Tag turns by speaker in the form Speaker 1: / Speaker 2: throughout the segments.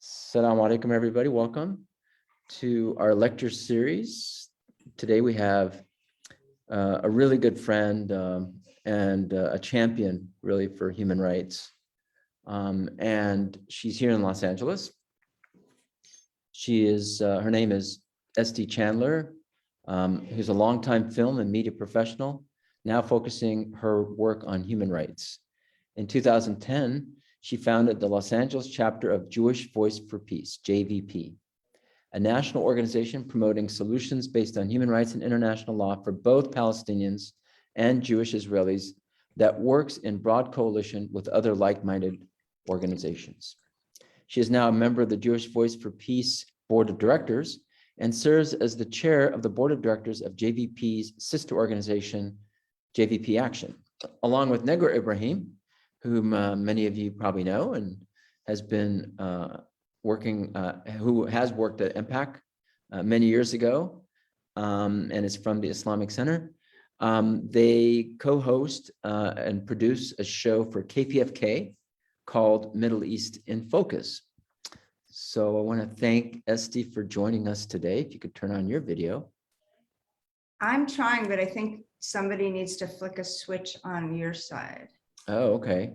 Speaker 1: Assalamu alaikum, everybody. Welcome to our lecture series. Today we have a really good friend and a champion, really, for human rights. And she's here in Los Angeles. She is, her name is Estee Chandler, who's a longtime film and media professional, now focusing her work on human rights. In 2010, she founded the Los Angeles chapter of Jewish Voice for Peace, JVP, a national organization promoting solutions based on human rights and international law for both Palestinians and Jewish Israelis that works in broad coalition with other like-minded organizations. She is now a member of the Jewish Voice for Peace Board of Directors and serves as the chair of the Board of Directors of JVP's sister organization, JVP Action, along with Negar Ibrahim, whom many of you probably know and has been who has worked at MPAC many years ago and is from the Islamic Center. They co-host and produce a show for KPFK called Middle East in Focus. So I want to thank Estee for joining us today. If you could turn on your video.
Speaker 2: I'm trying, but I think somebody needs to flick a switch on your side.
Speaker 1: Oh, okay.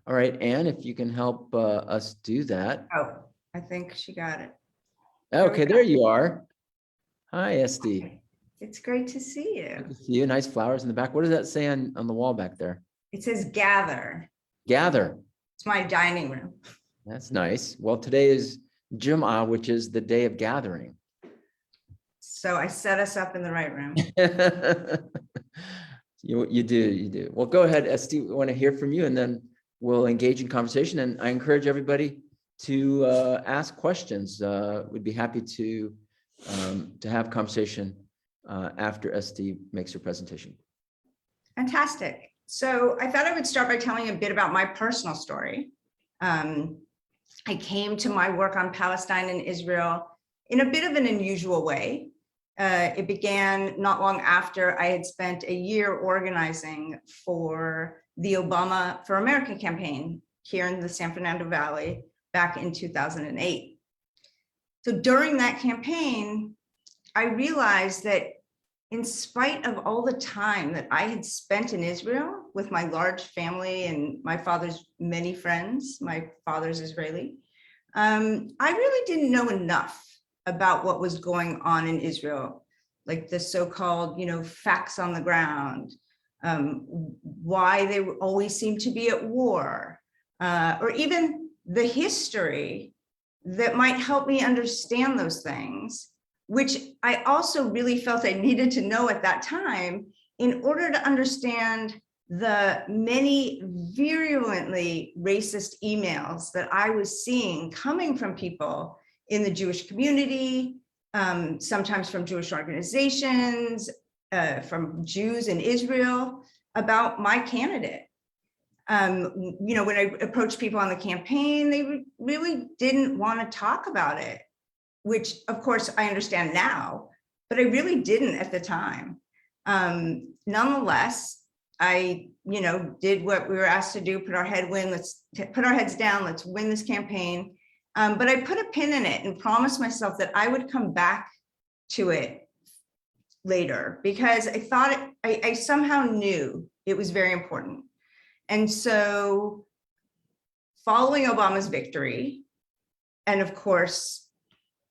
Speaker 1: All right, Anne, if you can help us do that.
Speaker 2: Oh, I think she got it.
Speaker 1: Okay, there you are. Hi, Estee.
Speaker 2: It's great to see you.
Speaker 1: Good to see you. Nice flowers in the back. What does that say on the wall back there?
Speaker 2: It says gather.
Speaker 1: Gather.
Speaker 2: It's my dining room.
Speaker 1: That's nice. Well, today is Jum'ah, which is the day of gathering.
Speaker 2: So I set us up in the right room.
Speaker 1: You do. Well, go ahead, Estee. We want to hear from you, and then we'll engage in conversation. And I encourage everybody to ask questions. We'd be happy to have conversation after Estee makes her presentation.
Speaker 2: Fantastic. So I thought I would start by telling a bit about my personal story. I came to my work on Palestine and Israel in a bit of an unusual way. It began not long after I had spent a year organizing for the Obama for America campaign here in the San Fernando Valley back in 2008. So during that campaign, I realized that in spite of all the time that I had spent in Israel with my large family and my father's many friends, my father's Israeli, I really didn't know enough about what was going on in Israel, like the so-called, facts on the ground, why they always seem to be at war, or even the history that might help me understand those things, which I also really felt I needed to know at that time in order to understand the many virulently racist emails that I was seeing coming from people in the Jewish community, sometimes from Jewish organizations, from Jews in Israel about my candidate. When I approached people on the campaign, they really didn't want to talk about it, which of course I understand now, but I really didn't at the time. Nonetheless, I, did what we were asked to do, put our heads down, let's win this campaign. But I put a pin in it and promised myself that I would come back to it later because I thought I somehow knew it was very important. And so following Obama's victory, and of course,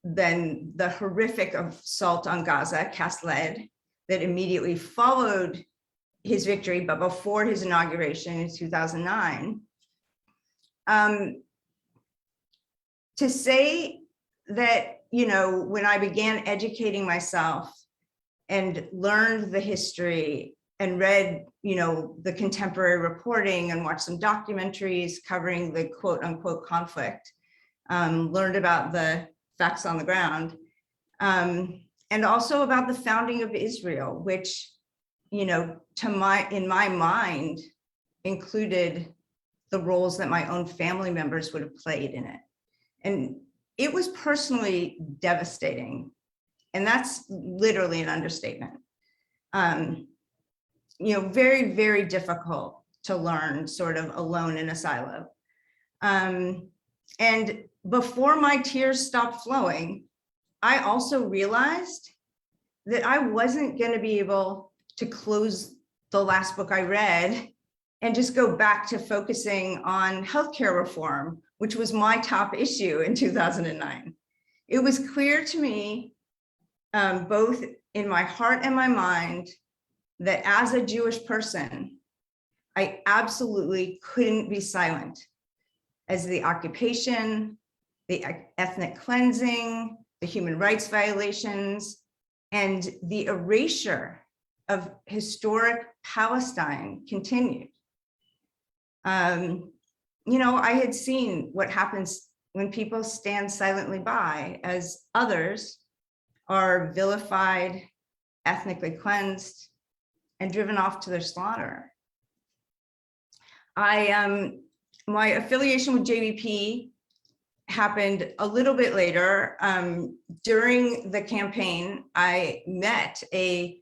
Speaker 2: then the horrific assault on Gaza, cast lead, that immediately followed his victory, but before his inauguration in 2009, to say that, when I began educating myself and learned the history and read, the contemporary reporting and watched some documentaries covering the quote unquote conflict, learned about the facts on the ground, and also about the founding of Israel, which, in my mind, included the roles that my own family members would have played in it. And it was personally devastating. And that's literally an understatement. Very, very difficult to learn sort of alone in a silo. And before my tears stopped flowing, I also realized that I wasn't going to be able to close the last book I read and just go back to focusing on healthcare reform, which was my top issue in 2009. It was clear to me, both in my heart and my mind, that as a Jewish person, I absolutely couldn't be silent as the occupation, the ethnic cleansing, the human rights violations, and the erasure of historic Palestine continued. You know, I had seen what happens when people stand silently by as others are vilified, ethnically cleansed, and driven off to their slaughter. My affiliation with JVP happened a little bit later. During the campaign, I met a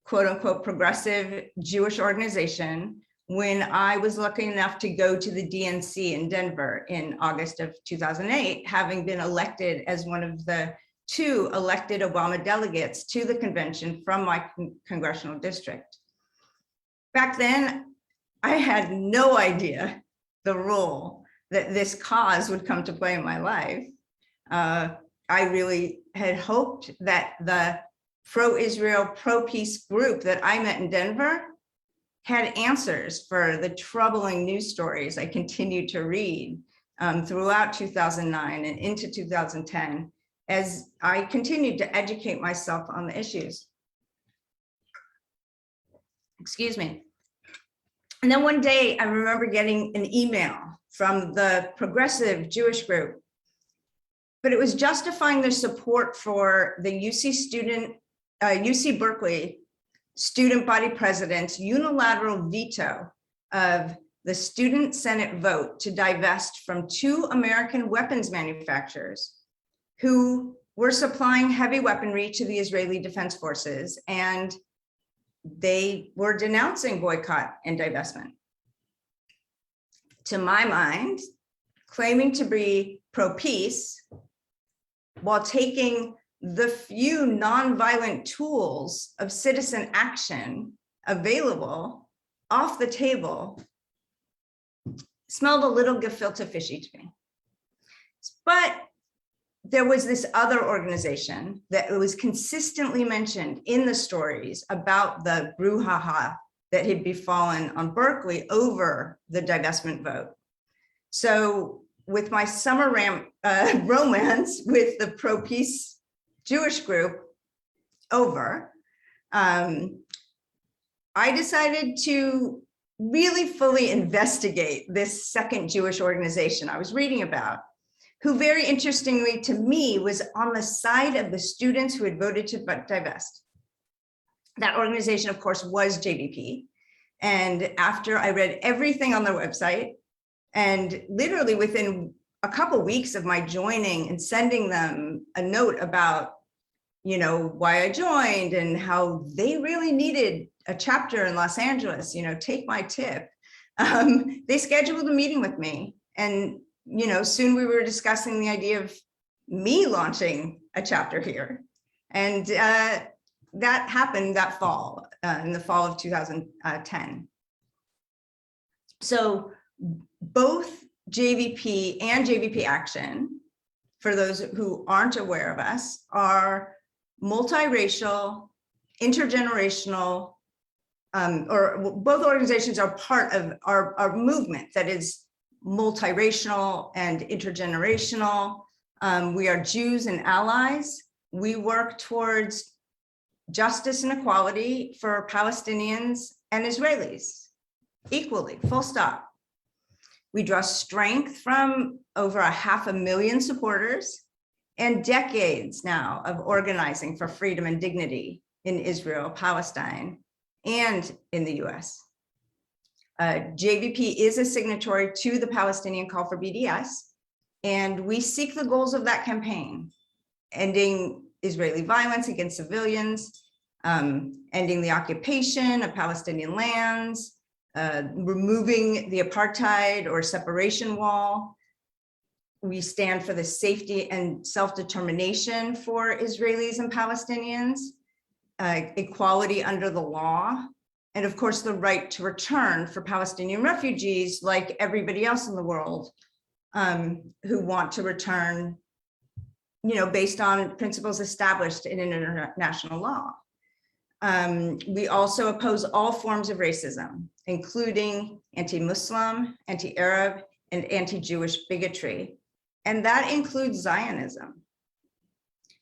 Speaker 2: quote unquote progressive Jewish organization when I was lucky enough to go to the DNC in Denver in August of 2008, having been elected as one of the 2 elected Obama delegates to the convention from my congressional district. Back then, I had no idea the role that this cause would come to play in my life. I really had hoped that the pro-Israel, pro-peace group that I met in Denver had answers for the troubling news stories I continued to read throughout 2009 and into 2010 as I continued to educate myself on the issues. Excuse me. And then one day I remember getting an email from the progressive Jewish group, but it was justifying their support for the UC Berkeley student body president's unilateral veto of the student Senate vote to divest from 2 American weapons manufacturers who were supplying heavy weaponry to the Israeli Defense Forces, and they were denouncing boycott and divestment. To my mind, claiming to be pro-peace while taking the few nonviolent tools of citizen action available off the table smelled a little gefilte fishy to me. But there was this other organization that was consistently mentioned in the stories about the brouhaha that had befallen on Berkeley over the divestment vote. So with my summer romance with the pro-peace Jewish group over, I decided to really fully investigate this second Jewish organization I was reading about, who very interestingly to me was on the side of the students who had voted to divest. That organization, of course, was JVP. And after I read everything on their website, and literally within a couple weeks of my joining and sending them a note about, you know, why I joined and how they really needed a chapter in Los Angeles, you know, take my tip. They scheduled a meeting with me, and, you know, soon we were discussing the idea of me launching a chapter here. And that happened that fall, in the fall of 2010. So both JVP and JVP Action, for those who aren't aware of us, are multiracial, intergenerational, or both organizations are part of our movement that is multiracial and intergenerational. We are Jews and allies. We work towards justice and equality for Palestinians and Israelis equally, full stop. We draw strength from over 500,000 supporters and decades now of organizing for freedom and dignity in Israel, Palestine, and in the US. JVP is a signatory to the Palestinian call for BDS, and we seek the goals of that campaign: ending Israeli violence against civilians, ending the occupation of Palestinian lands, removing the apartheid or separation wall, we stand for the safety and self-determination for Israelis and Palestinians, equality under the law, and of course, the right to return for Palestinian refugees, like everybody else in the world, who want to return, based on principles established in international law. We also oppose all forms of racism, including anti-Muslim, anti-Arab, and anti-Jewish bigotry. And that includes Zionism.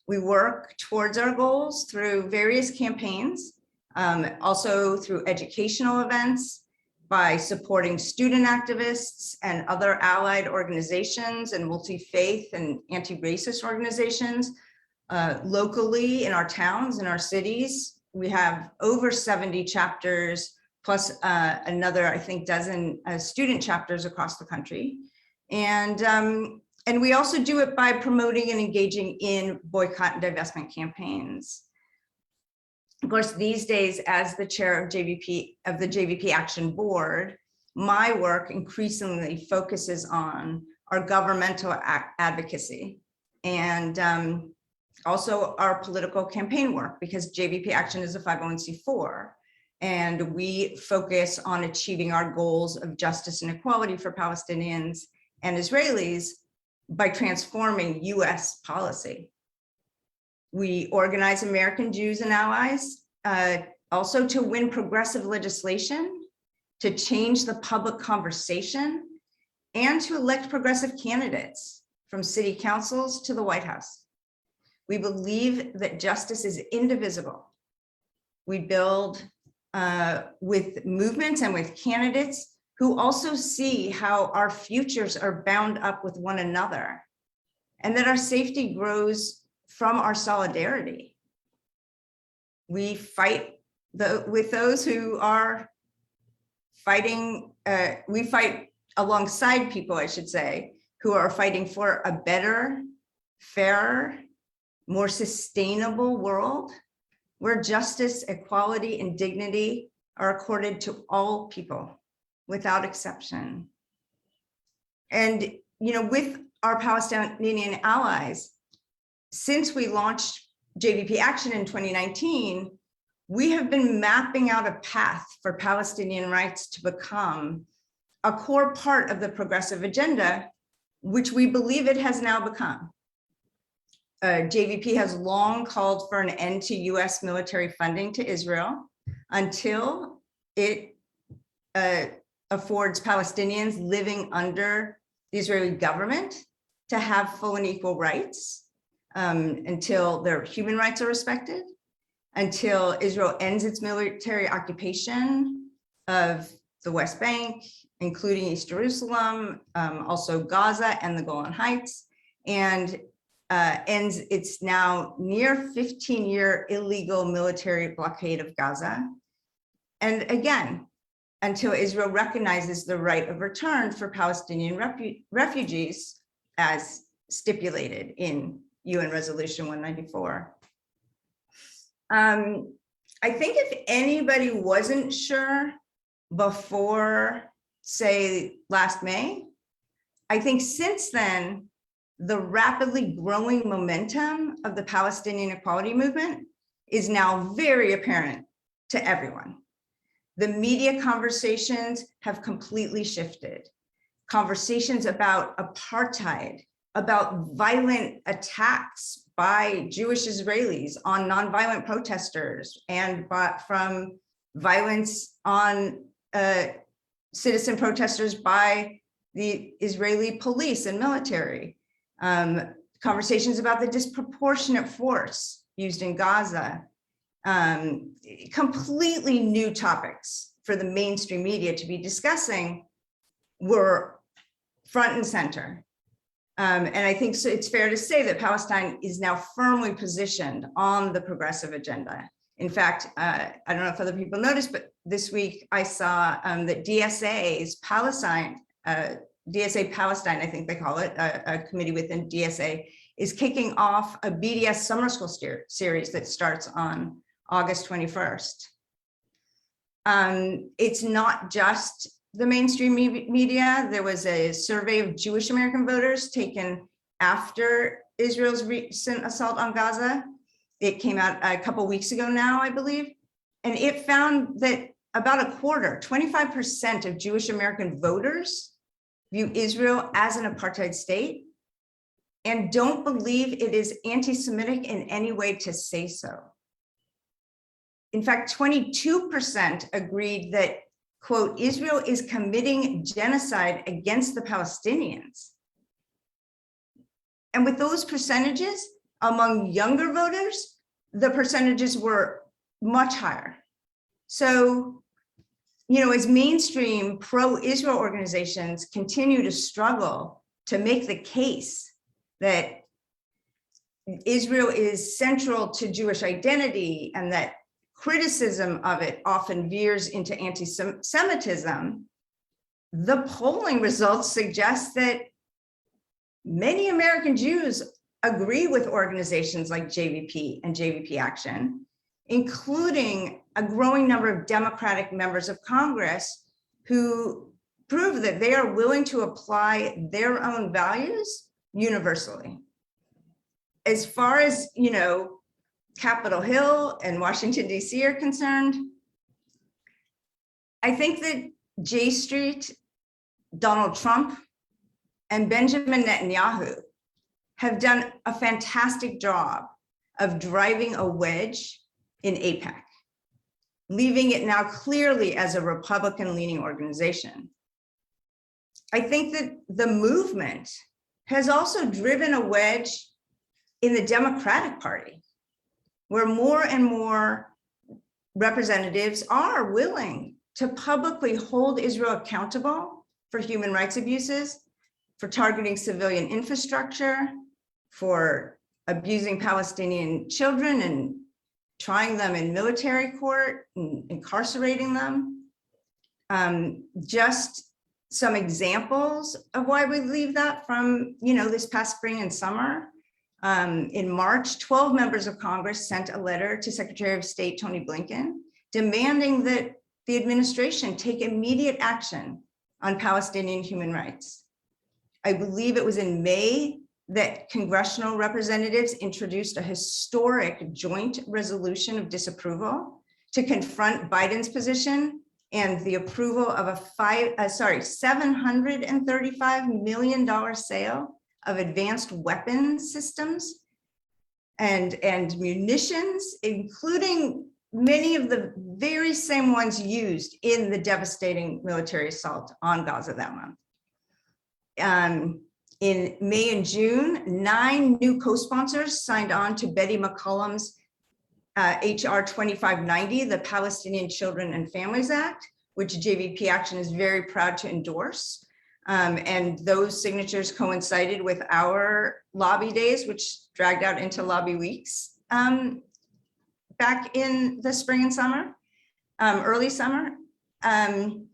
Speaker 2: We work towards our goals through various campaigns, also through educational events, by supporting student activists and other allied organizations and multi-faith and anti-racist organizations locally in our towns, in our cities. We have over 70 chapters, plus another, I think, dozen student chapters across the country. And we also do it by promoting and engaging in boycott and divestment campaigns. Of course, these days, as the chair of the JVP Action Board, my work increasingly focuses on our governmental advocacy and also our political campaign work, because JVP Action is a 501c4, and we focus on achieving our goals of justice and equality for Palestinians and Israelis by transforming US policy. We organize American Jews and allies also to win progressive legislation, to change the public conversation, and to elect progressive candidates from city councils to the White House. We believe that justice is indivisible. We build with movements and with candidates who also see how our futures are bound up with one another, and that our safety grows from our solidarity. We fight with those who are fighting, we fight alongside people, I should say, who are fighting for a better, fairer, more sustainable world where justice, equality, and dignity are accorded to all people without exception. And, with our Palestinian allies, since we launched JVP Action in 2019, we have been mapping out a path for Palestinian rights to become a core part of the progressive agenda, which we believe it has now become. JVP has long called for an end to US military funding to Israel until it affords Palestinians living under the Israeli government to have full and equal rights, until their human rights are respected, until Israel ends its military occupation of the West Bank, including East Jerusalem, also Gaza and the Golan Heights, and ends its now near 15-year illegal military blockade of Gaza. And again, until Israel recognizes the right of return for Palestinian refugees as stipulated in UN Resolution 194. I think if anybody wasn't sure before, say, last May, I think since then, the rapidly growing momentum of the Palestinian equality movement is now very apparent to everyone. The media conversations have completely shifted. Conversations about apartheid, about violent attacks by Jewish Israelis on nonviolent protesters, and from violence on citizen protesters by the Israeli police and military. Conversations about the disproportionate force used in Gaza. Completely new topics for the mainstream media to be discussing were front and center. And I think so it's fair to say that Palestine is now firmly positioned on the progressive agenda. In fact, I don't know if other people noticed, but this week I saw that DSA's Palestine, DSA Palestine, I think they call it, a committee within DSA, is kicking off a BDS summer school series that starts on August 21st. It's not just the mainstream media. There was a survey of Jewish American voters taken after Israel's recent assault on Gaza. It came out a couple weeks ago now, I believe. And it found that about a quarter, 25% of Jewish American voters view Israel as an apartheid state and don't believe it is anti-Semitic in any way to say so. In fact, 22% agreed that, quote, Israel is committing genocide against the Palestinians. And with those percentages, among younger voters, the percentages were much higher. So, as mainstream pro-Israel organizations continue to struggle to make the case that Israel is central to Jewish identity and that criticism of it often veers into anti-Semitism, the polling results suggest that many American Jews agree with organizations like JVP and JVP Action, including a growing number of Democratic members of Congress who prove that they are willing to apply their own values universally. As far as, Capitol Hill and Washington, D.C. are concerned, I think that J Street, Donald Trump, and Benjamin Netanyahu have done a fantastic job of driving a wedge in AIPAC, leaving it now clearly as a Republican-leaning organization. I think that the movement has also driven a wedge in the Democratic Party, where more and more representatives are willing to publicly hold Israel accountable for human rights abuses, for targeting civilian infrastructure, for abusing Palestinian children and trying them in military court and incarcerating them. Just some examples of why we believe that from, this past spring and summer. In March, 12 members of Congress sent a letter to Secretary of State Tony Blinken demanding that the administration take immediate action on Palestinian human rights. I believe it was in May that congressional representatives introduced a historic joint resolution of disapproval to confront Biden's position and the approval of a $735 million sale of advanced weapons systems and munitions, including many of the very same ones used in the devastating military assault on Gaza that month. In May and June, 9 new co-sponsors signed on to Betty McCollum's HR 2590, the Palestinian Children and Families Act, which JVP Action is very proud to endorse. And those signatures coincided with our lobby days, which dragged out into lobby weeks back in the spring and summer, early summer. And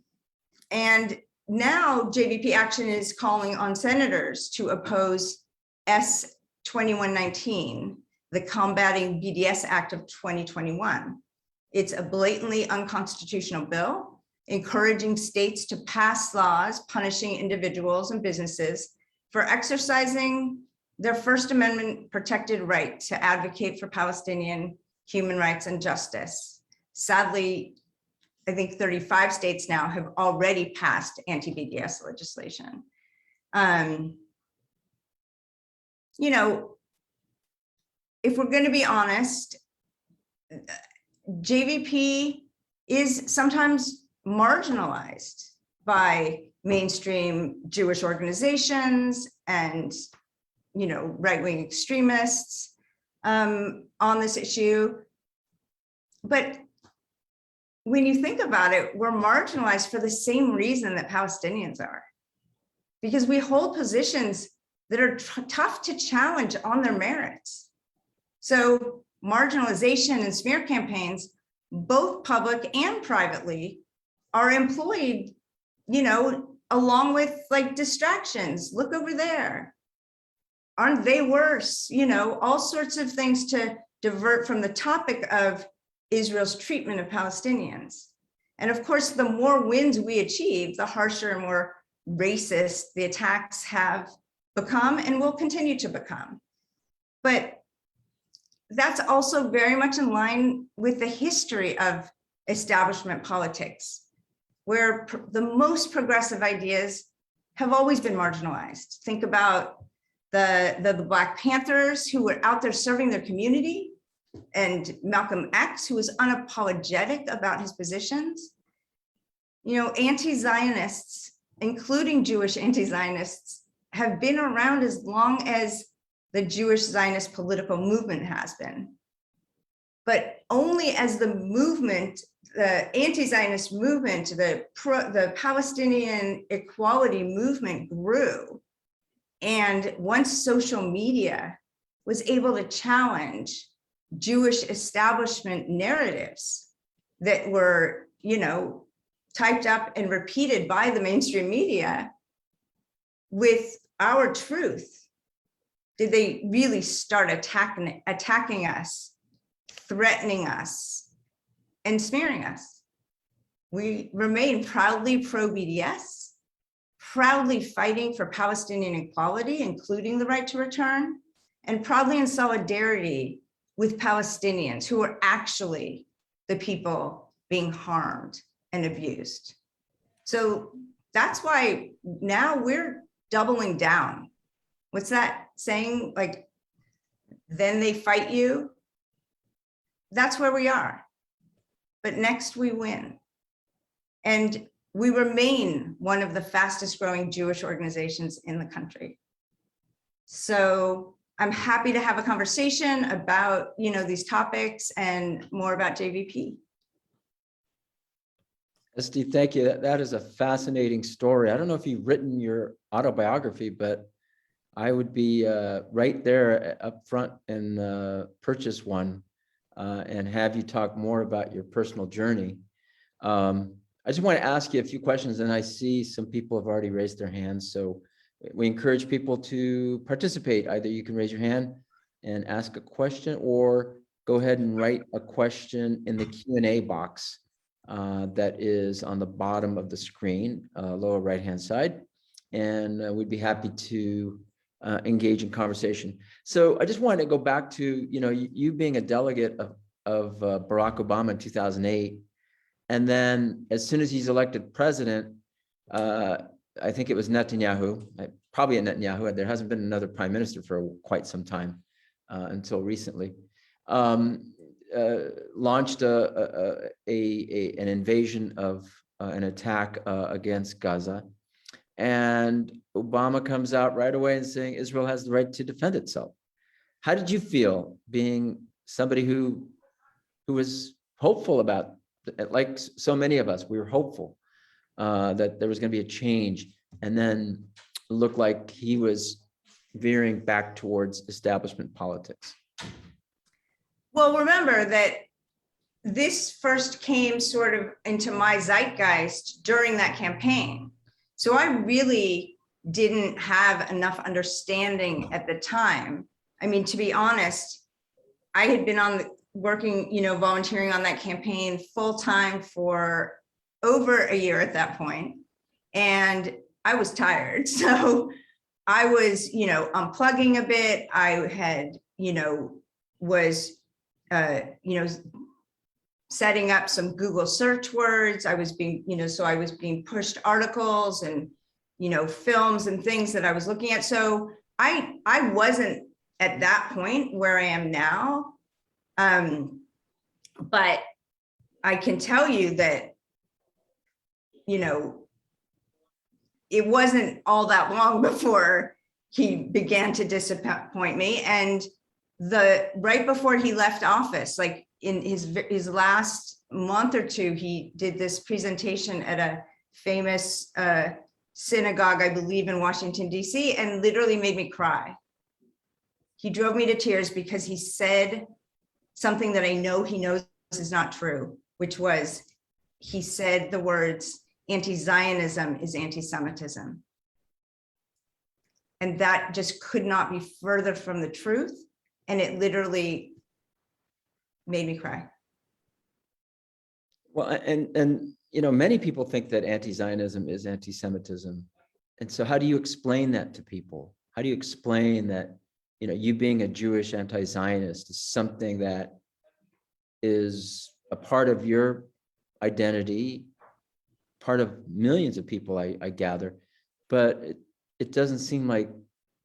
Speaker 2: now JVP Action is calling on senators to oppose S 2119, the Combating BDS Act of 2021. It's a blatantly unconstitutional bill encouraging states to pass laws punishing individuals and businesses for exercising their First Amendment protected right to advocate for Palestinian human rights and justice. Sadly, I think 35 states now have already passed anti-BDS legislation. If we're going to be honest, JVP is sometimes marginalized by mainstream Jewish organizations and, right-wing extremists on this issue. But when you think about it, we're marginalized for the same reason that Palestinians are, because we hold positions that are tough to challenge on their merits. So marginalization and smear campaigns, both public and privately, are employed, along with distractions. Look over there. Aren't they worse? All sorts of things to divert from the topic of Israel's treatment of Palestinians. And of course, the more wins we achieve, the harsher and more racist the attacks have become and will continue to become. But that's also very much in line with the history of establishment politics, where the most progressive ideas have always been marginalized. Think about the Black Panthers who were out there serving their community, and Malcolm X, who was unapologetic about his positions. You know, anti-Zionists, including Jewish anti-Zionists, have been around as long as the Jewish Zionist political movement has been. But only as the movement, the anti-Zionist movement, the Palestinian equality movement grew, and once social media was able to challenge Jewish establishment narratives that were, you know, typed up and repeated by the mainstream media with our truth, did they really start attacking us, threatening us, and smearing us. We remain proudly pro-BDS, proudly fighting for Palestinian equality, including the right to return, and proudly in solidarity with Palestinians who are actually the people being harmed and abused. So that's why now we're doubling down. What's that saying? Like, then they fight you. That's where we are. But next we win. And we remain one of the fastest growing Jewish organizations in the country. So I'm happy to have a conversation about, you know, these topics and more about JVP.
Speaker 1: Estee, thank you. That is a fascinating story. I don't know if you've written your autobiography, but I would be right there up front and purchase one and have you talk more about your personal journey. I just want to ask you a few questions, and I see some people have already raised their hands. So we encourage people to participate. Either you can raise your hand and ask a question, or go ahead and write a question in the Q&A box that is on the bottom of the screen, lower right-hand side. And we'd be happy to engage in conversation. So I just wanted to go back to, you know, you being a delegate of Barack Obama in 2008. And then as soon as he's elected president, I think it was Netanyahu, probably a Netanyahu, there hasn't been another prime minister for quite some time until recently, launched an invasion of an attack against Gaza. And Obama comes out right away and saying Israel has the right to defend itself. How did you feel being somebody who was hopeful about, like so many of us, we were hopeful that there was going to be a change, and then it looked like he was veering back towards establishment politics?
Speaker 2: Well, remember that this first came sort of into my zeitgeist during that campaign. So I really didn't have enough understanding at the time. I mean, to be honest, I had been working, you know, volunteering on that campaign full time for over a year at that point, and I was tired. So I was, you know, unplugging a bit. I had, you know, was, you know, setting up some Google search words. I was being, you know, so I was being pushed articles and, you know, films and things that I was looking at. So I wasn't at that point where I am now. But I can tell you that, you know, it wasn't all that long before he began to disappoint me. And right before he left office, like in his last month or two, he did this presentation at a famous synagogue, I believe in Washington, DC, and literally made me cry. He drove me to tears because he said something that I know he knows is not true, which was, he said the words, anti-Zionism is anti-Semitism. And that just could not be further from the truth. And it literally made me cry.
Speaker 1: Well, and many people think that anti-Zionism is anti-Semitism. And so how do you explain that to people? How do you explain that, you being a Jewish anti-Zionist is something that is a part of your identity, part of millions of people, I gather, but it doesn't seem like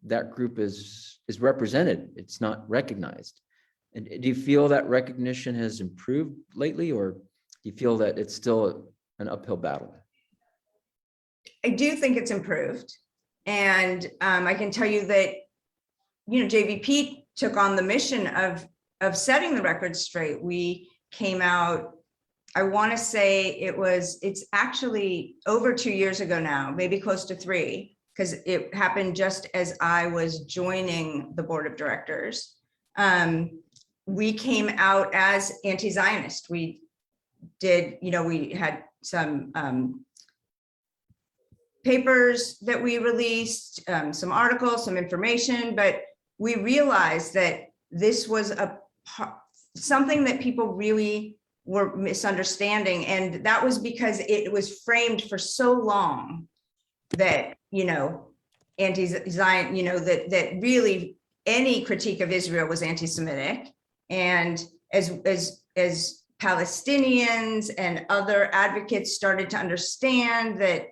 Speaker 1: that group is represented. It's not recognized. And do you feel that recognition has improved lately, or do you feel that it's still an uphill battle?
Speaker 2: I do think it's improved. And I can tell you that, JVP took on the mission of setting the record straight. We came out, I want to say it's actually over 2 years ago now, maybe close to 3, because it happened just as I was joining the board of directors. We came out as anti-Zionist. We did, we had some papers that we released, some articles, some information, but we realized that this was something that people really were misunderstanding. And that was because it was framed for so long that, anti-Zion, that really any critique of Israel was anti-Semitic. And as Palestinians and other advocates started to understand that,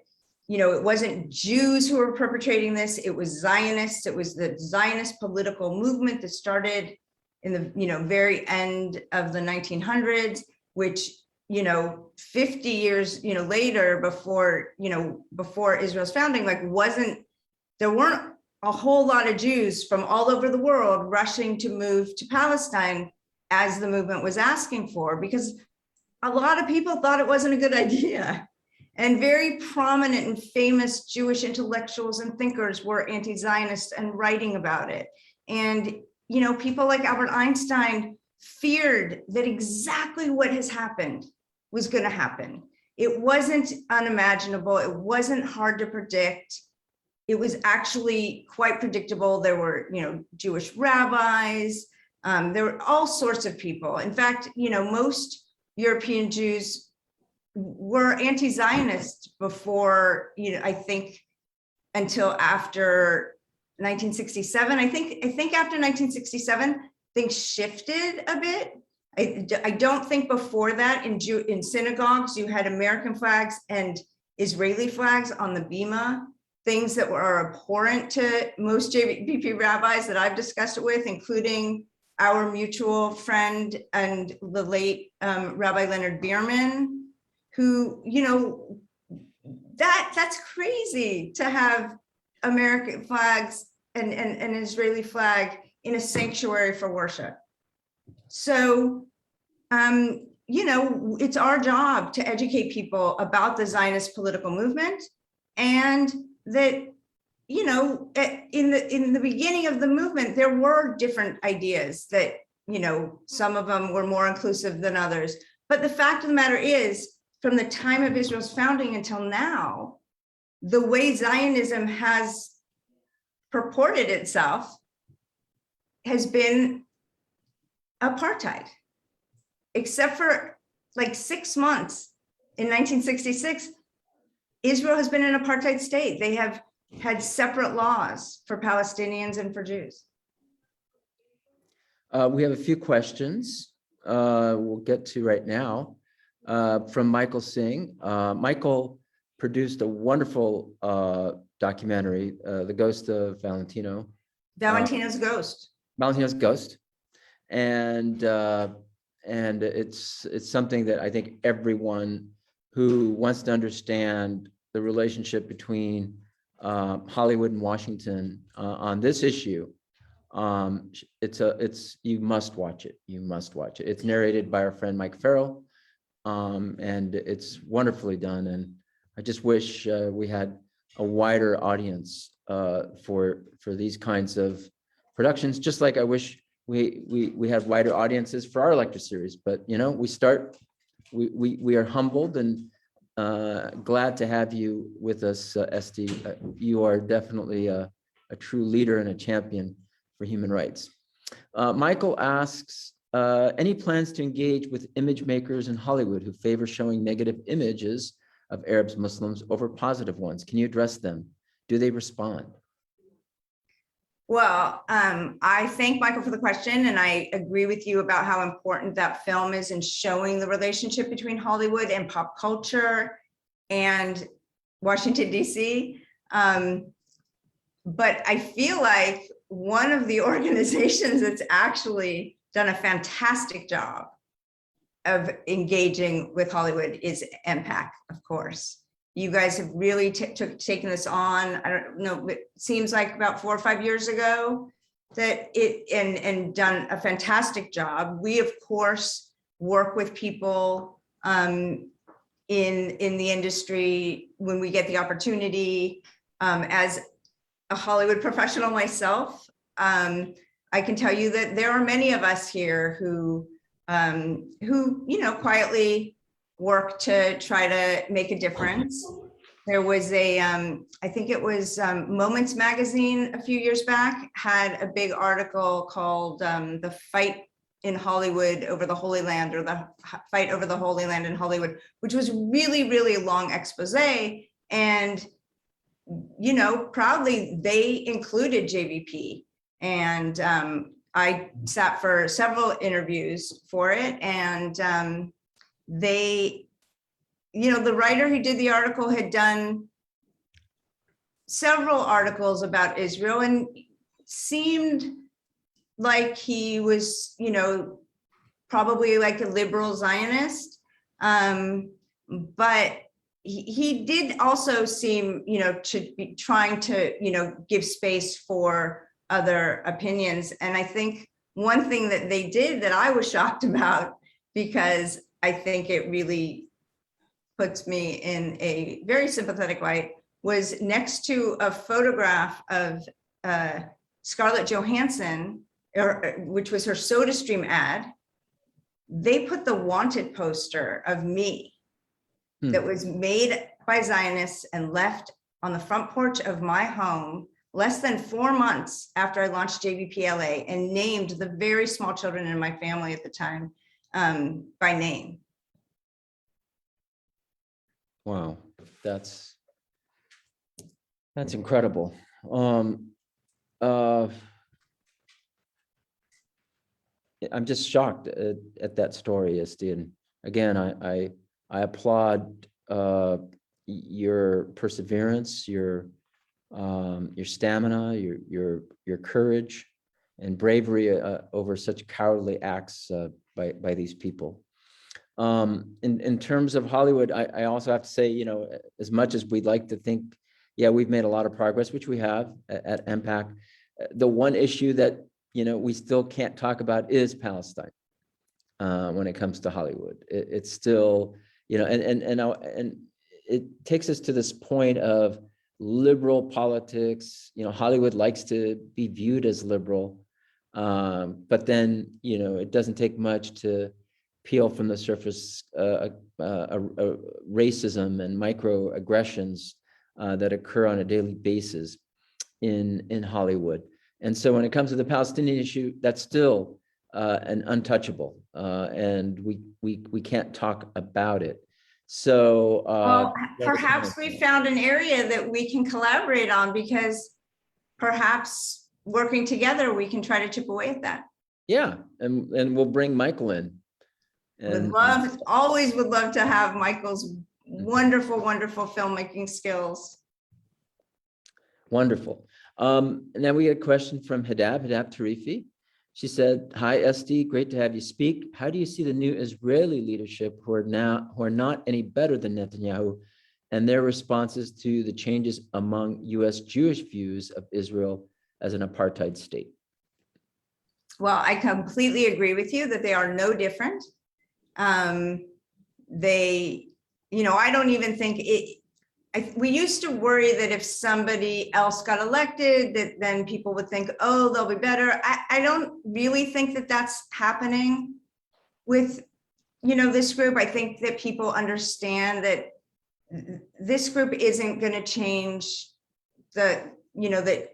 Speaker 2: it wasn't Jews who were perpetrating this, it was Zionists. It was the Zionist political movement that started in the, very end of the 1900s, which, 50 years, later before Israel's founding, there weren't a whole lot of Jews from all over the world rushing to move to Palestine as the movement was asking for, because a lot of people thought it wasn't a good idea. And very prominent and famous Jewish intellectuals and thinkers were anti-Zionist and writing about it. And, people like Albert Einstein feared that exactly what has happened was going to happen. It wasn't unimaginable. It wasn't hard to predict. It was actually quite predictable. There were, Jewish rabbis. There were all sorts of people. In fact, most European Jews were anti-Zionist before, I think until after 1967. I think after 1967, things shifted a bit. I don't think before that in synagogues, you had American flags and Israeli flags on the bima, things that were abhorrent to most JVP rabbis that I've discussed it with, including our mutual friend and the late Rabbi Leonard Bierman, who, that's crazy to have American flags and an Israeli flag in a sanctuary for worship. So, it's our job to educate people about the Zionist political movement, and that, in the beginning of the movement, there were different ideas that, some of them were more inclusive than others. But the fact of the matter is, from the time of Israel's founding until now, the way Zionism has purported itself has been apartheid, except for like 6 months in 1966. Israel has been an apartheid state. They have had separate laws for Palestinians and for Jews.
Speaker 1: We have a few questions we'll get to right now from Michael Singh. Michael produced a wonderful documentary, The Ghost of Valentino.
Speaker 2: Valentino's Ghost.
Speaker 1: Valentino's Ghost. And it's something that I think everyone who wants to understand the relationship between Hollywood and Washington on this issue, you must watch it. You must watch it. It's narrated by our friend Mike Farrell, and it's wonderfully done. And I just wish we had a wider audience for these kinds of productions, just like I wish we had wider audiences for our lecture series. But we are humbled and glad to have you with us, Estee. You are definitely a true leader and a champion for human rights. Michael asks, any plans to engage with image makers in Hollywood who favor showing negative images of Arabs, Muslims over positive ones? Can you address them? Do they respond?
Speaker 2: Well, I thank Michael for the question, and I agree with you about how important that film is in showing the relationship between Hollywood and pop culture and Washington, D.C. But I feel like one of the organizations that's actually done a fantastic job of engaging with Hollywood is MPAC, of course. You guys have really taken this on. I don't know, it seems like about 4 or 5 years ago that and done a fantastic job. We, of course, work with people in the industry when we get the opportunity. As a Hollywood professional myself, I can tell you that there are many of us here who quietly work to try to make a difference. There was I think it was Moments Magazine a few years back had a big article called The Fight in Hollywood Over the Holy Land, or The Fight Over the Holy Land in Hollywood, which was really, really a long expose. And, proudly they included JVP. And I sat for several interviews for it, and the writer who did the article had done several articles about Israel and seemed like he was, probably like a liberal Zionist. But he did also seem, to be trying to, give space for other opinions. And I think one thing that they did that I was shocked about, because I think it really puts me in a very sympathetic light, was next to a photograph of Scarlett Johansson, which was her SodaStream ad, they put the wanted poster of me that was made by Zionists and left on the front porch of my home less than 4 months after I launched JVP LA, and named the very small children in my family at the time by name.
Speaker 1: Wow, that's incredible. I'm just shocked at that story, Estee. And again, I applaud your perseverance, your stamina, your courage and bravery over such cowardly acts by these people. In terms of Hollywood, I also have to say, as much as we'd like to think, yeah, we've made a lot of progress, which we have at MPAC. The one issue that we still can't talk about is Palestine when it comes to Hollywood. It's still, and it takes us to this point of liberal politics. Hollywood likes to be viewed as liberal, but then it doesn't take much to peel from the surface racism and microaggressions that occur on a daily basis in Hollywood. And so when it comes to the Palestinian issue, that's still an untouchable, and we can't talk about it. So
Speaker 2: well, perhaps we found an area that we can collaborate on, because perhaps working together, we can try to chip away at that.
Speaker 1: Yeah, and we'll bring Michael in. And
Speaker 2: always would love to have Michael's wonderful, wonderful filmmaking skills.
Speaker 1: Wonderful. Now we get a question from Hidab Tarifi. She said, "Hi, Estee, great to have you speak. How do you see the new Israeli leadership who are not any better than Netanyahu, and their responses to the changes among U.S. Jewish views of Israel as an apartheid state?"
Speaker 2: Well, I completely agree with you that they are no different. I don't even think we used to worry that if somebody else got elected, that then people would think, oh, they'll be better. I don't really think that that's happening with, this group. I think that people understand that this group isn't going to change that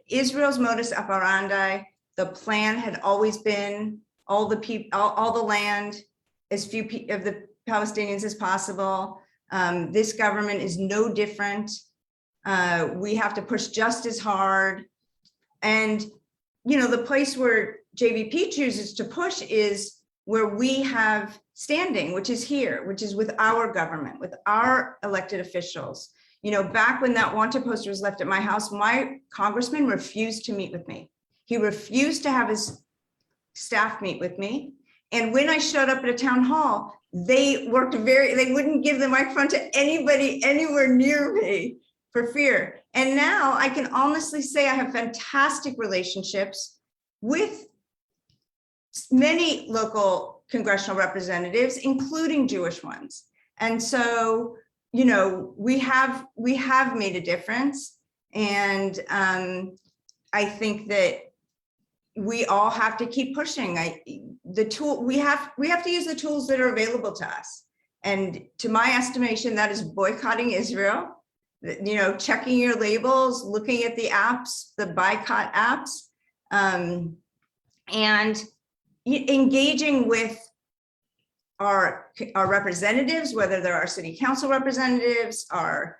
Speaker 2: Israel's modus operandi. The plan had always been all the people, all the land, as few of the Palestinians as possible. This government is no different. We have to push just as hard. And, you know, the place where JVP chooses to push is where we have standing, which is here, which is with our government, with our elected officials. You know, back when that wanted poster was left at my house, my congressman refused to meet with me. He refused to have his staff meet with me. And when I showed up at a town hall, they wouldn't give the microphone to anybody anywhere near me for fear. And now I can honestly say I have fantastic relationships with many local congressional representatives, including Jewish ones. And so, you know, we have made a difference. And I think that we all have to keep pushing. We have to use the tools that are available to us. And to my estimation, that is boycotting Israel, you know, checking your labels, looking at the apps, the boycott apps, and engaging with our representatives, whether they're our city council representatives, our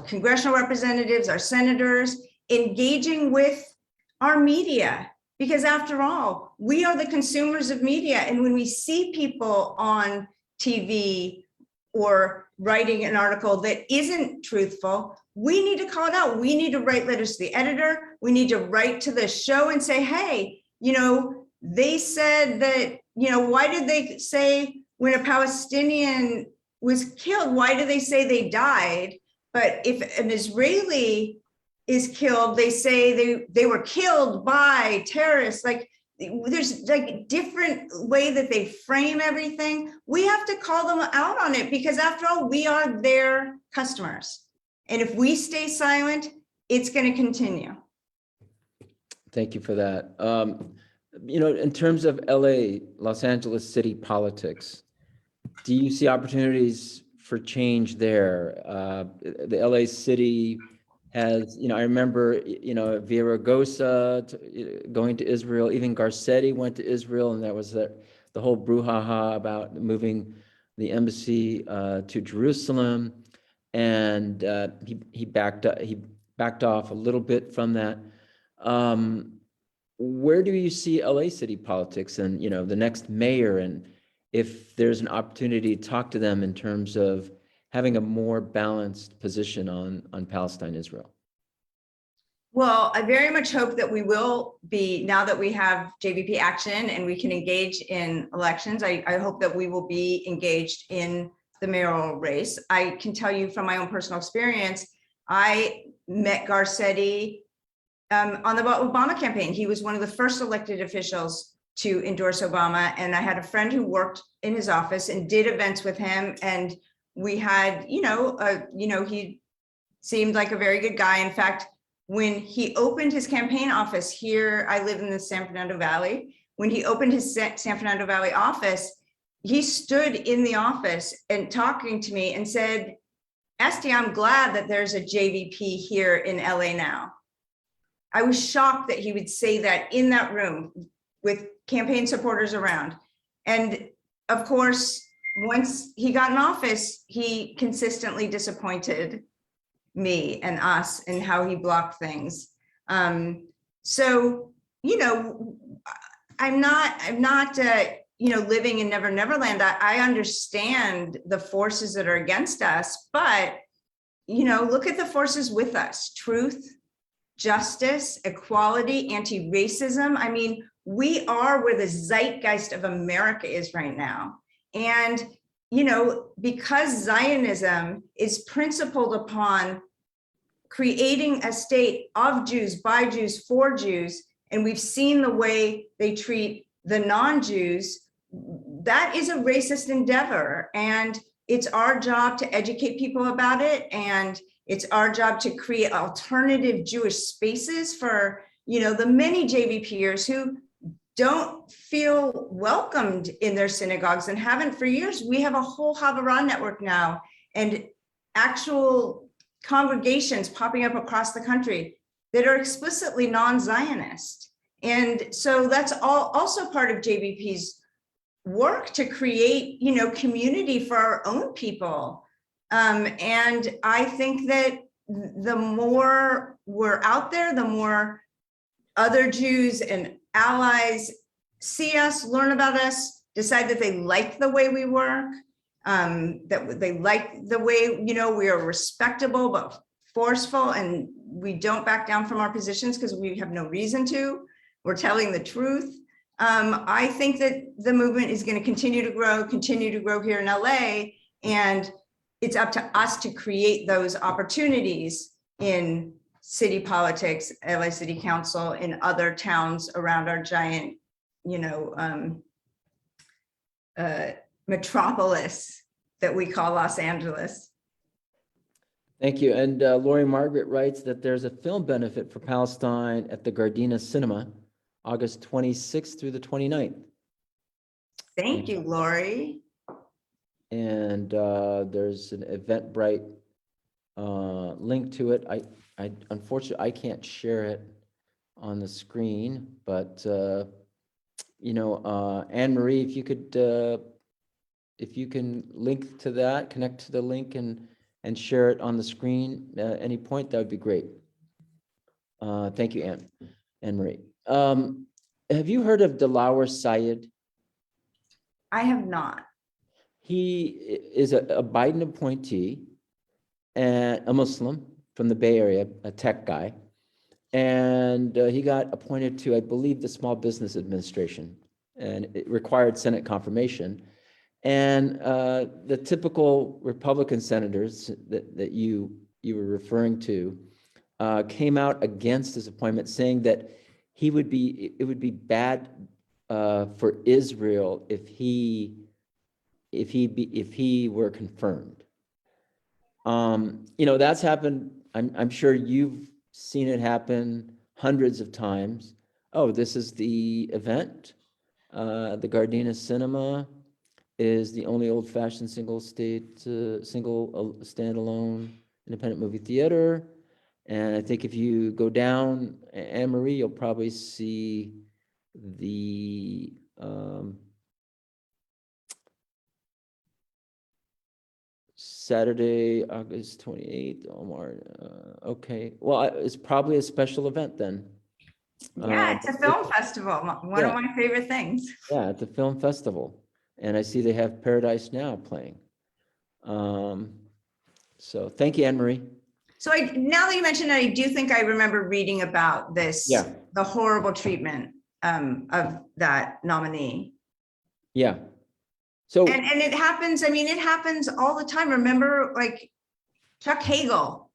Speaker 2: congressional representatives, our senators, engaging with our media, because after all, we are the consumers of media. And when we see people on TV or writing an article that isn't truthful, we need to call it out. We need to write letters to the editor. We need to write to the show and say, hey, you know, they said that, you know, why did they say when a Palestinian was killed, why do they say they died? But if an Israeli is killed, they say they were killed by terrorists. Like, there's like different way that they frame everything. We have to call them out on it, because after all, we are their customers. And if we stay silent, it's going to continue.
Speaker 1: Thank you for that. You know, in terms of LA, Los Angeles city politics, do you see opportunities for change there? The LA city has, you know, I remember, you know, Villaraigosa going to Israel, even Garcetti went to Israel, and that was the whole brouhaha about moving the embassy to Jerusalem, and he backed off a little bit from that. Where do you see LA city politics and, you know, the next mayor, and if there's an opportunity to talk to them in terms of having a more balanced position on Palestine, Israel?
Speaker 2: Well, I very much hope that we will be, now that we have JVP Action and we can engage in elections, I hope that we will be engaged in the mayoral race. I can tell you from my own personal experience, I met Garcetti on the Obama campaign. He was one of the first elected officials to endorse Obama. And I had a friend who worked in his office and did events with him. And we had, he seemed like a very good guy. In fact, when he opened his campaign office here, I live in the San Fernando Valley. When he opened his San Fernando Valley office, he stood in the office and talking to me and said, Estee, I'm glad that there's a JVP here in LA now. I was shocked that he would say that in that room with campaign supporters around. And of course, once he got in office, he consistently disappointed me and us and how he blocked things. So, you know, I'm not living in Never Never Land. I understand the forces that are against us, but, you know, look at the forces with us: truth, justice, equality, anti-racism. I mean, we are where the zeitgeist of America is right now. And, you know, because Zionism is principled upon creating a state of Jews, by Jews, for Jews, and we've seen the way they treat the non-Jews, that is a racist endeavor. And it's our job to educate people about it. And it's our job to create alternative Jewish spaces for, you know, the many JVPers who don't feel welcomed in their synagogues and haven't for years. We have a whole Havurah network now and actual congregations popping up across the country that are explicitly non-Zionist. And so that's also part of JVP's work to create, community for our own people. And I think that the more we're out there, the more other Jews and allies see us, learn about us, decide that they like the way we work, that they like the way, we are respectable but forceful, and we don't back down from our positions because we have no reason to. We're telling the truth. I think that the movement is going to continue to grow here in LA, and it's up to us to create those opportunities in city politics, LA City Council, in other towns around our giant, metropolis that we call Los Angeles.
Speaker 1: Thank you. And Lori Margaret writes that there's a film benefit for Palestine at the Gardena Cinema, August 26th through the 29th.
Speaker 2: Thank you, Lori.
Speaker 1: And there's an Eventbrite link to it. I unfortunately, I can't share it on the screen, but Anne Marie, if you can link to that, connect to the link and share it on the screen at any point, that would be great. Thank you, Anne Marie. Have you heard of Delaware Syed?
Speaker 2: I have not.
Speaker 1: He is a Biden appointee and a Muslim from the Bay Area, a tech guy. And he got appointed to, I believe, the Small Business Administration, and it required Senate confirmation. And the typical Republican senators that you were referring to came out against his appointment, saying that it would be bad for Israel if he were confirmed. That's happened. I'm sure you've seen it happen hundreds of times. Oh, this is the event. The Gardena Cinema is the only old-fashioned single standalone independent movie theater. And I think if you go down, Anne Marie, you'll probably see the Saturday, August 28th, Omar. Okay, well, it's probably a special event then.
Speaker 2: Yeah, it's a film festival, one of my favorite things.
Speaker 1: Yeah, at the film festival. And I see they have Paradise Now playing. So thank you, Anne Marie.
Speaker 2: So now that you mentioned it, I do think I remember reading about this, the horrible treatment of that nominee.
Speaker 1: Yeah. So
Speaker 2: and it happens, it happens all the time. Remember, like Chuck Hagel,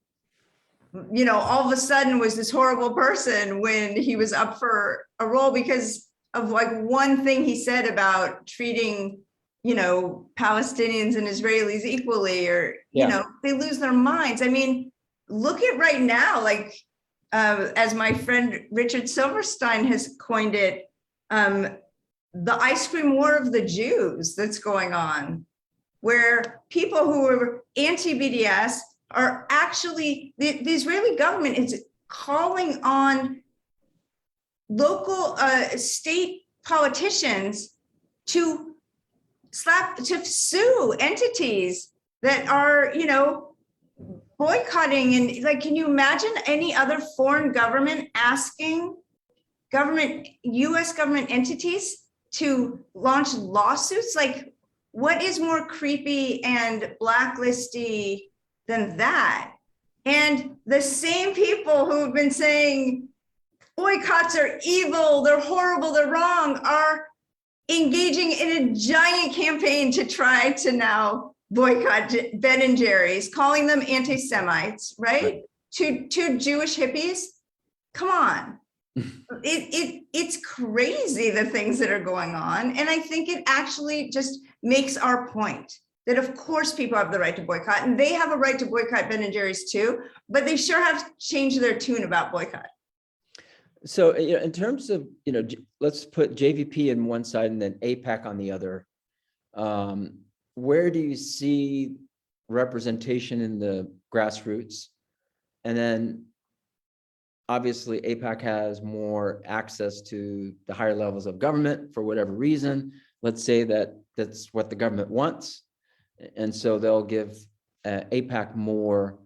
Speaker 2: all of a sudden was this horrible person when he was up for a role because of like one thing he said about treating, Palestinians and Israelis equally, or, they lose their minds. Look at right now, like, as my friend Richard Silverstein has coined it, the ice cream war of the Jews that's going on, where people who are anti-BDS are actually, the Israeli government is calling on local state politicians to sue entities that are, boycotting. And like, can you imagine any other foreign government asking US government entities to launch lawsuits? Like, what is more creepy and blacklisty than that? And the same people who've been saying boycotts are evil, they're horrible, they're wrong, are engaging in a giant campaign to try to now boycott Ben and Jerry's, calling them anti-Semites, right? Two Jewish hippies. Come on. It's crazy, the things that are going on. And I think it actually just makes our point that of course people have the right to boycott, and they have a right to boycott Ben and Jerry's too, but they sure have changed their tune about boycott.
Speaker 1: So, in terms of, let's put JVP in one side and then AIPAC on the other. Where do you see representation in the grassroots? And then obviously AIPAC has more access to the higher levels of government for whatever reason. Let's say that that's what the government wants. And so they'll give AIPAC more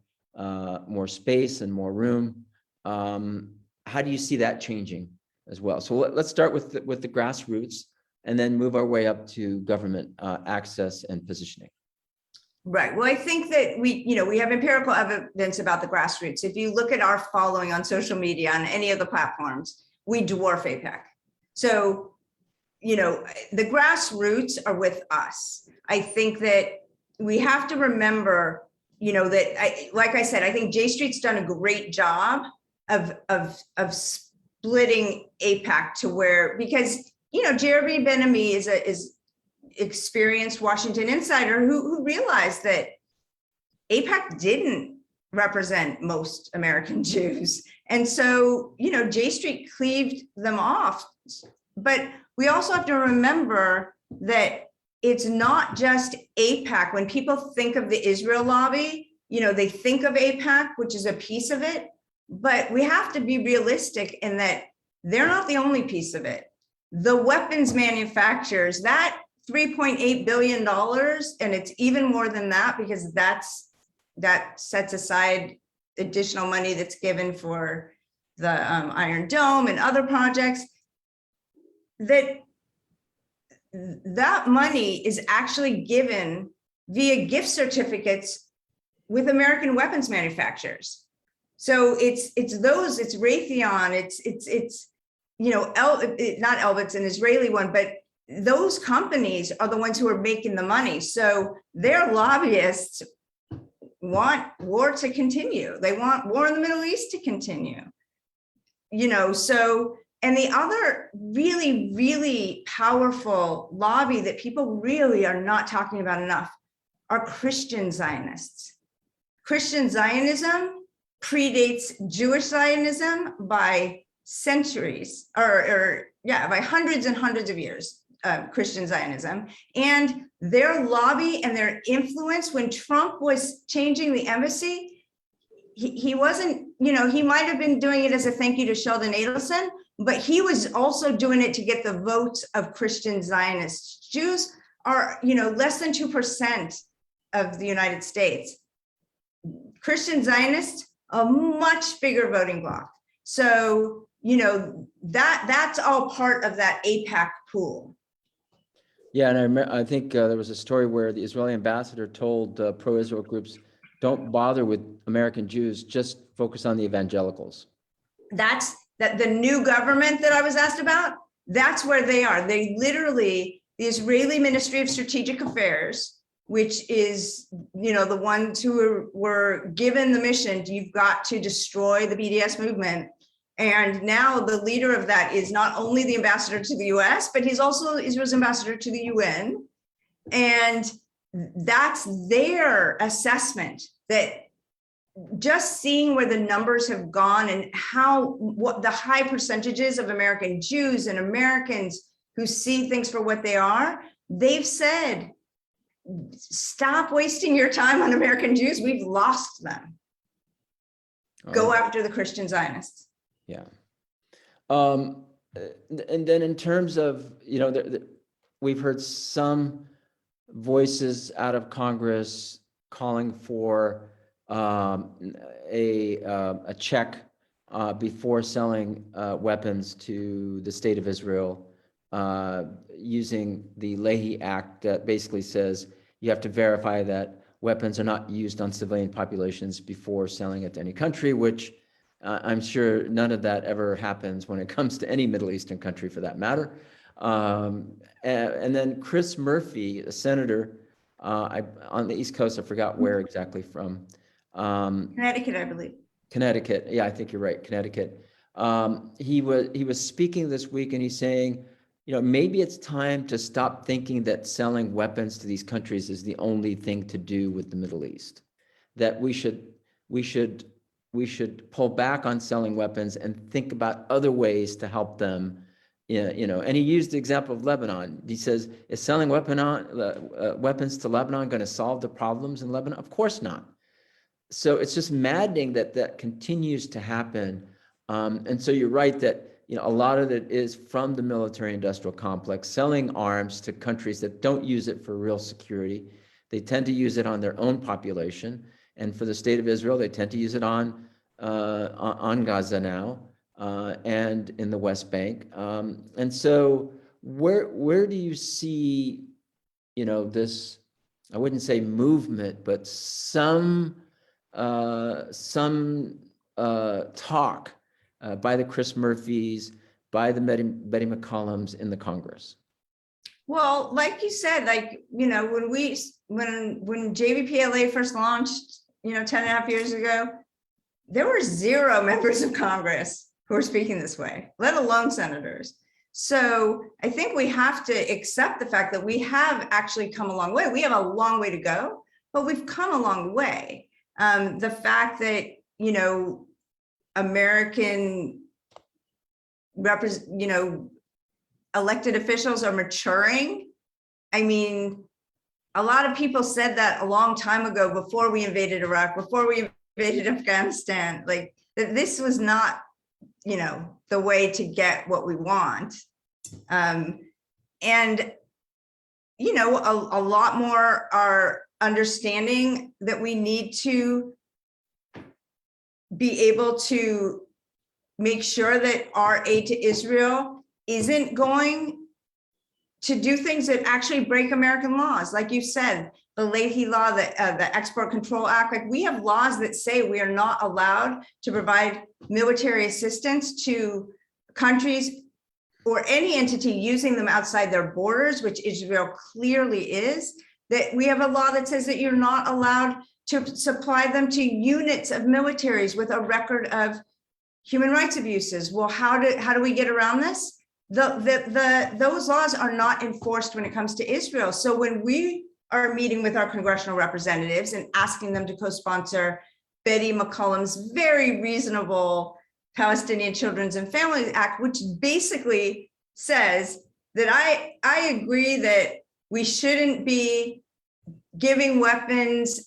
Speaker 1: space and more room. How do you see that changing as well? So let's start with the grassroots and then move our way up to government access and positioning.
Speaker 2: Right. Well, I think that we have empirical evidence about the grassroots. If you look at our following on social media, on any of the platforms, we dwarf AIPAC. So, the grassroots are with us. I think that we have to remember, like I said, I think J Street's done a great job of splitting AIPAC to where, because, Jeremy Ben-Ami is experienced Washington insider who realized that AIPAC didn't represent most American Jews. And so, J Street cleaved them off. But we also have to remember that it's not just AIPAC. When people think of the Israel lobby, they think of AIPAC, which is a piece of it, but we have to be realistic in that they're not the only piece of it. The weapons manufacturers, that $3.8 billion, and it's even more than that because that sets aside additional money that's given for the Iron Dome and other projects. That money is actually given via gift certificates with American weapons manufacturers. So it's Raytheon, it's not Elbit's an Israeli one, but those companies are the ones who are making the money. So their lobbyists want war to continue. They want war in the Middle East to continue. So, and the other really, really powerful lobby that people really are not talking about enough are Christian Zionists. Christian Zionism predates Jewish Zionism by centuries, by hundreds and hundreds of years. Christian Zionism and their lobby and their influence. When Trump was changing the embassy, he wasn't, he might have been doing it as a thank you to Sheldon Adelson, but he was also doing it to get the votes of Christian Zionists. Jews are, less than 2% of the United States. Christian Zionists, a much bigger voting bloc. So, that's all part of that AIPAC pool.
Speaker 1: Yeah, and I think there was a story where the Israeli ambassador told pro-Israel groups, don't bother with American Jews, just focus on the evangelicals.
Speaker 2: That's the new government that I was asked about. That's where they are. They literally, the Israeli Ministry of Strategic Affairs, which is, the ones who were given the mission, you've got to destroy the BDS movement. And now the leader of that is not only the ambassador to the US, but he's also Israel's ambassador to the UN. And that's their assessment, that just seeing where the numbers have gone and what the high percentages of American Jews and Americans who see things for what they are, they've said, stop wasting your time on American Jews. We've lost them. Go after the Christian Zionists.
Speaker 1: Yeah. And then in terms of, we've heard some voices out of Congress calling for a check before selling weapons to the state of Israel, using the Leahy Act that basically says you have to verify that weapons are not used on civilian populations before selling it to any country, which I'm sure none of that ever happens when it comes to any Middle Eastern country for that matter. And then Chris Murphy, a senator on the East Coast, I forgot where exactly from.
Speaker 2: Connecticut, I believe.
Speaker 1: Connecticut. Yeah, I think you're right. Connecticut. He was speaking this week and he's saying, maybe it's time to stop thinking that selling weapons to these countries is the only thing to do with the Middle East, that we should pull back on selling weapons and think about other ways to help them. And he used the example of Lebanon. He says, is selling weapons to Lebanon going to solve the problems in Lebanon? Of course not. So it's just maddening that continues to happen And so you're right that, a lot of it is from the military industrial complex, selling arms to countries that don't use it for real security. They tend to use it on their own population. And for the state of Israel, they tend to use it on Gaza now, and in the West Bank. And so where do you see, this, I wouldn't say movement, but some talk by the Chris Murphys, by the Betty McCollums in the Congress?
Speaker 2: Well, like you said, when JVP first launched, 10 and a half years ago, there were 0 members of Congress who were speaking this way, let alone senators. So I think we have to accept the fact that we have actually come a long way. We have a long way to go, but we've come a long way. The fact that, American elected officials are maturing. I mean, a lot of people said that a long time ago, before we invaded Iraq, before we invaded Afghanistan, like that this was not, the way to get what we want. And, a lot more are understanding that we need to be able to make sure that our aid to Israel isn't going to do things that actually break American laws. Like you said, the Leahy law, the Export Control Act, like we have laws that say we are not allowed to provide military assistance to countries or any entity using them outside their borders, which Israel clearly is. That we have a law that says that you're not allowed to supply them to units of militaries with a record of human rights abuses. Well, how do we get around this? Those laws are not enforced when it comes to Israel. So when we are meeting with our congressional representatives and asking them to co-sponsor Betty McCollum's very reasonable Palestinian Children's and Families Act, which basically says that I agree that we shouldn't be giving weapons,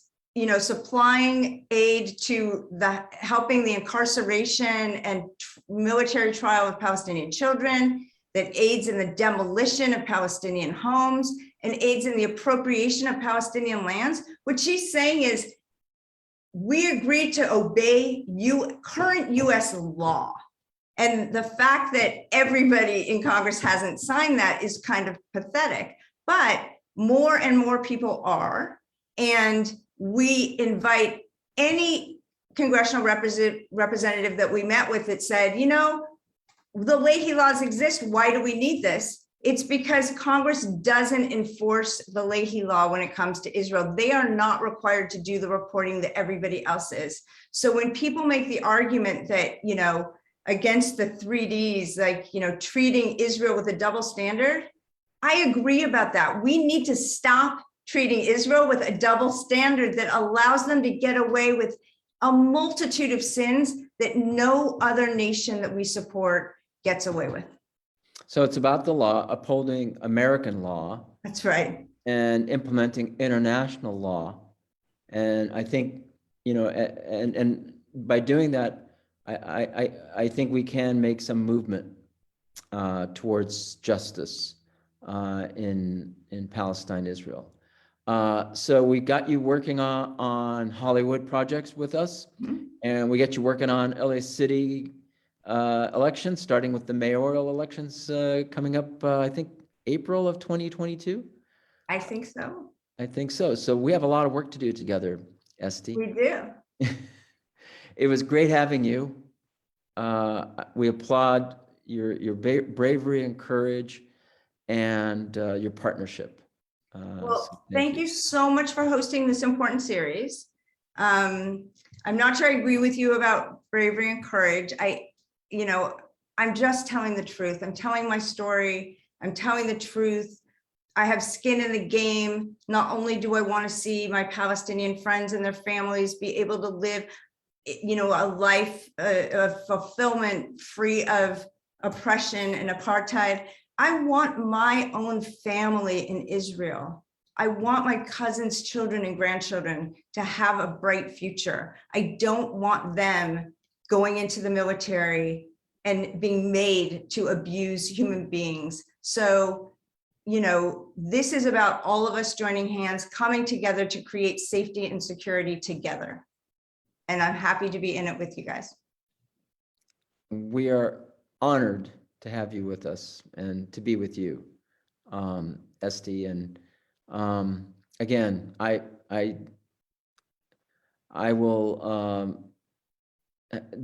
Speaker 2: supplying aid to helping the incarceration and military trial of Palestinian children, that aids in the demolition of Palestinian homes and aids in the appropriation of Palestinian lands. What she's saying is, we agree to obey current US law. And the fact that everybody in Congress hasn't signed that is kind of pathetic, but more and more people are. And we invite any congressional representative that we met with that said, the Leahy laws exist. Why do we need this? It's because Congress doesn't enforce the Leahy law when it comes to Israel. They are not required to do the reporting that everybody else is. So when people make the argument that, against the 3Ds, like, treating Israel with a double standard, I agree about that. We need to stop treating Israel with a double standard that allows them to get away with a multitude of sins that no other nation that we support gets away with.
Speaker 1: So it's about the law, upholding American law.
Speaker 2: That's right.
Speaker 1: And implementing international law. And I think, and by doing that, I think we can make some movement towards justice in Palestine, Israel. So we got you working on Hollywood projects with us, and we get you working on LA City elections, starting with the mayoral elections coming up, I think, April of 2022.
Speaker 2: I think so.
Speaker 1: I think so. So we have a lot of work to do together, Estee.
Speaker 2: We do.
Speaker 1: It was great having you. We applaud your bravery and courage and your partnership.
Speaker 2: Well, so thank you so much for hosting this important series. I'm not sure I agree with you about bravery and courage. I'm just telling the truth. I'm telling my story. I'm telling the truth. I have skin in the game. Not only do I want to see my Palestinian friends and their families be able to live, a life of fulfillment free of oppression and apartheid, I want my own family in Israel. I want my cousins' children and grandchildren to have a bright future. I don't want them going into the military and being made to abuse human beings. So, you know, this is about all of us joining hands, coming together to create safety and security together. And I'm happy to be in it with you guys.
Speaker 1: We are honored to have you with us and to be with you, Estee. And again, I will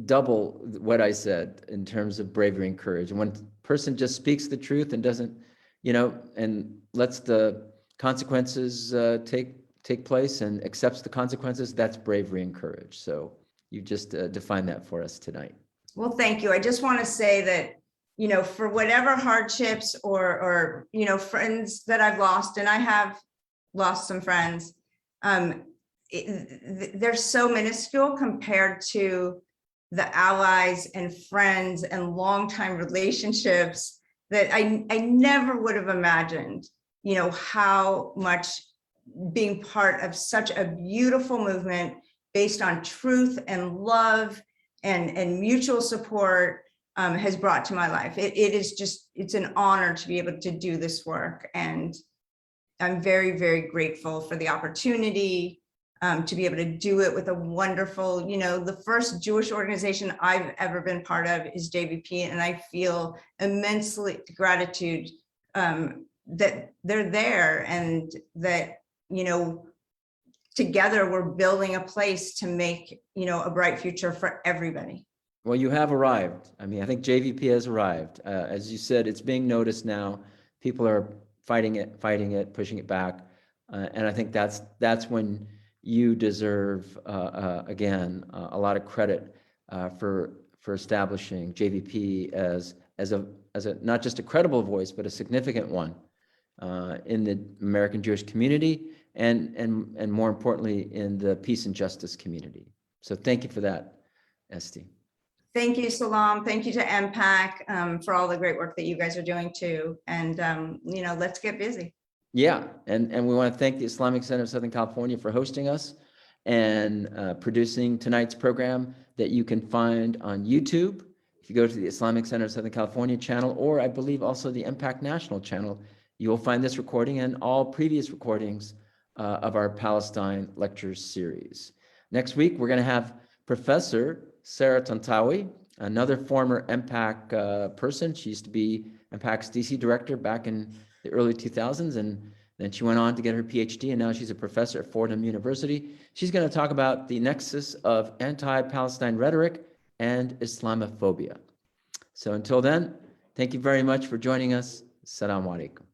Speaker 1: double what I said in terms of bravery and courage. And when a person just speaks the truth and doesn't, you know, and lets the consequences take place and accepts the consequences, that's bravery and courage. So you just defined that for us tonight.
Speaker 2: Well, thank you. I just want to say that, you know, for whatever hardships or you know, friends that I've lost, and I have lost some friends, they're so minuscule compared to the allies and friends and longtime relationships that I never would have imagined, you know, how much being part of such a beautiful movement based on truth and love and mutual support has brought to my life. It is just, it's an honor to be able to do this work. And I'm very, very grateful for the opportunity to be able to do it with a wonderful, you know, the first Jewish organization I've ever been part of is JVP. And I feel immensely gratitude that they're there and that, you know, together we're building a place to make, you know, a bright future for everybody.
Speaker 1: Well, you have arrived. I mean, I think JVP has arrived. As you said, it's being noticed now. People are fighting it, pushing it back. And I think that's when you deserve, again, a lot of credit for establishing JVP as a not just a credible voice, but a significant one in the American Jewish community and more importantly, in the peace and justice community. So thank you for that, Estee.
Speaker 2: Thank you, Salam. Thank you to MPAC for all the great work that you guys are doing too. And, you know, let's get busy.
Speaker 1: Yeah, and we want to thank the Islamic Center of Southern California for hosting us and producing tonight's program that you can find on YouTube. If you go to the Islamic Center of Southern California channel, or I believe also the MPAC National channel, you will find this recording and all previous recordings of our Palestine lectures series. Next week, we're going to have Professor Sarah Tantawi, another former MPAC person. She used to be MPAC's DC director back in the early 2000s, and then she went on to get her PhD, and now she's a professor at Fordham University. She's going to talk about the nexus of anti-Palestine rhetoric and Islamophobia. So until then, thank you very much for joining us. Assalamu alaikum.